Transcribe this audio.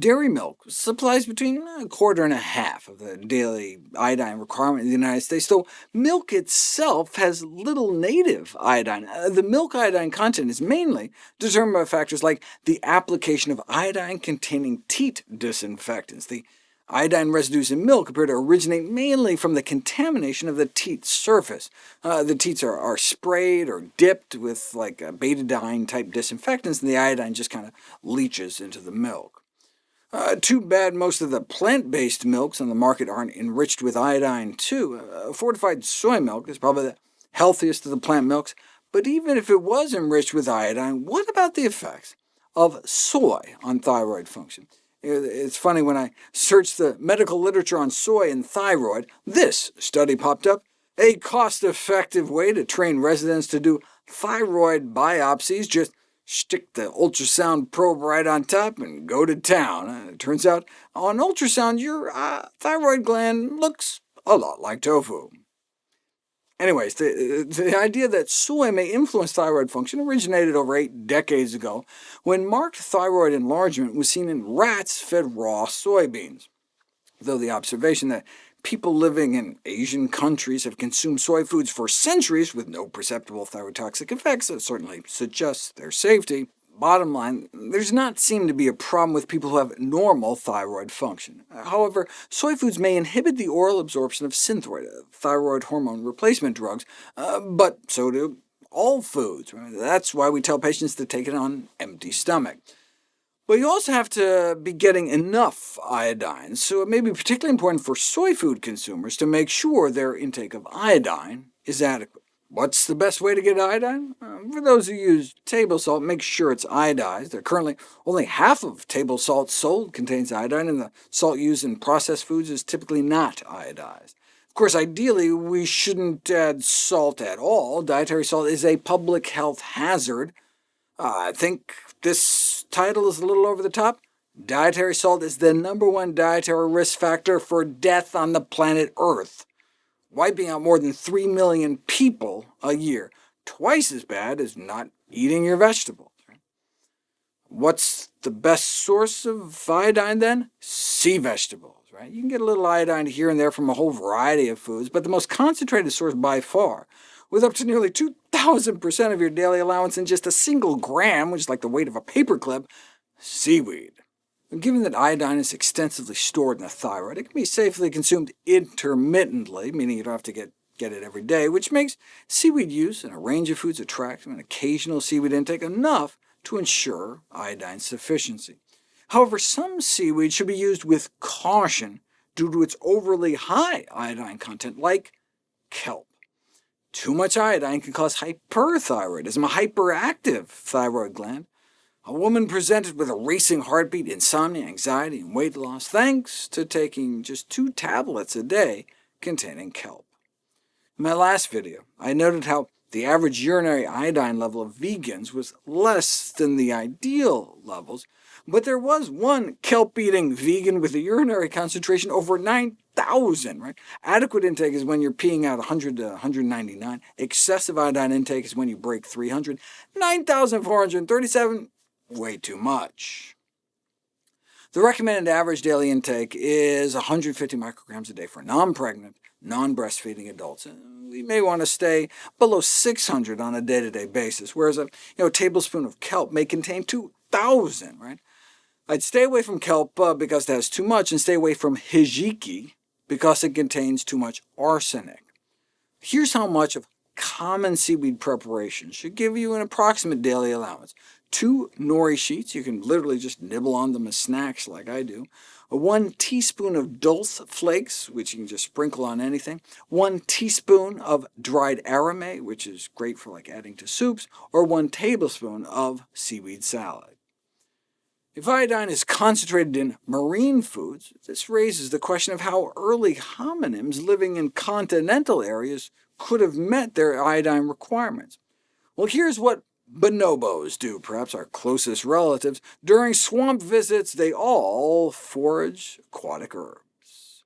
Dairy milk supplies between a quarter and a half of the daily iodine requirement in the United States, though milk itself has little native iodine. The milk iodine content is mainly determined by factors like the application of iodine-containing teat disinfectants. The iodine residues in milk appear to originate mainly from the contamination of the teat surface. The teats are sprayed or dipped with betadine-type disinfectants, and the iodine just kind of leaches into the milk. Too bad most of the plant-based milks on the market aren't enriched with iodine, too. Fortified soy milk is probably the healthiest of the plant milks, but even if it was enriched with iodine, what about the effects of soy on thyroid function? It's funny, when I searched the medical literature on soy and thyroid, this study popped up: a cost-effective way to train residents to do thyroid biopsies. Just stick the ultrasound probe right on top and go to town. It turns out on ultrasound, your thyroid gland looks a lot like tofu. Anyways, the idea that soy may influence thyroid function originated over 8 decades ago, when marked thyroid enlargement was seen in rats fed raw soybeans, though the observation that people living in Asian countries have consumed soy foods for centuries with no perceptible thyrotoxic effects certainly suggests their safety. Bottom line, there's not seemed to be a problem with people who have normal thyroid function. However, soy foods may inhibit the oral absorption of Synthroid, thyroid hormone replacement drugs, but so do all foods. That's why we tell patients to take it on empty stomach. But you also have to be getting enough iodine, so it may be particularly important for soy food consumers to make sure their intake of iodine is adequate. What's the best way to get iodine? For those who use table salt, make sure it's iodized. Currently, only half of table salt sold contains iodine, and the salt used in processed foods is typically not iodized. Of course, ideally, we shouldn't add salt at all. Dietary salt is a public health hazard. I think this title is a little over the top. Dietary salt is the #1 dietary risk factor for death on the planet Earth, wiping out more than 3 million people a year, twice as bad as not eating your vegetables. What's the best source of iodine, then? Sea vegetables. You can get a little iodine here and there from a whole variety of foods, but the most concentrated source by far, with up to nearly 2,000% of your daily allowance in just a single gram, which is like the weight of a paperclip, seaweed. Given that iodine is extensively stored in the thyroid, it can be safely consumed intermittently, meaning you don't have to get it every day, which makes seaweed use in a range of foods attractive, and occasional seaweed intake enough to ensure iodine sufficiency. However, some seaweed should be used with caution due to its overly high iodine content, like kelp. Too much iodine can cause hyperthyroidism, a hyperactive thyroid gland. A woman presented with a racing heartbeat, insomnia, anxiety, and weight loss, thanks to taking just 2 tablets a day containing kelp. In my last video, I noted how the average urinary iodine level of vegans was less than the ideal levels, but there was one kelp-eating vegan with a urinary concentration over 9,000. Adequate intake is when you're peeing out 100 to 199. Excessive iodine intake is when you break 300. 9,437, way too much. The recommended average daily intake is 150 micrograms a day for non-pregnant, non-breastfeeding adults. We may want to stay below 600 on a day-to-day basis, whereas a tablespoon of kelp may contain 2,000. I'd stay away from kelp because it has too much, and stay away from hijiki because it contains too much arsenic. Here's how much of common seaweed preparation should give you an approximate daily allowance. 2 nori sheets, you can literally just nibble on them as snacks like I do. 1 teaspoon of dulse flakes, which you can just sprinkle on anything. 1 teaspoon of dried aramay, which is great for adding to soups, or 1 tablespoon of seaweed salad. If iodine is concentrated in marine foods, this raises the question of how early hominins living in continental areas could have met their iodine requirements. Well, here's what bonobos do, perhaps our closest relatives. During swamp visits, they all forage aquatic herbs.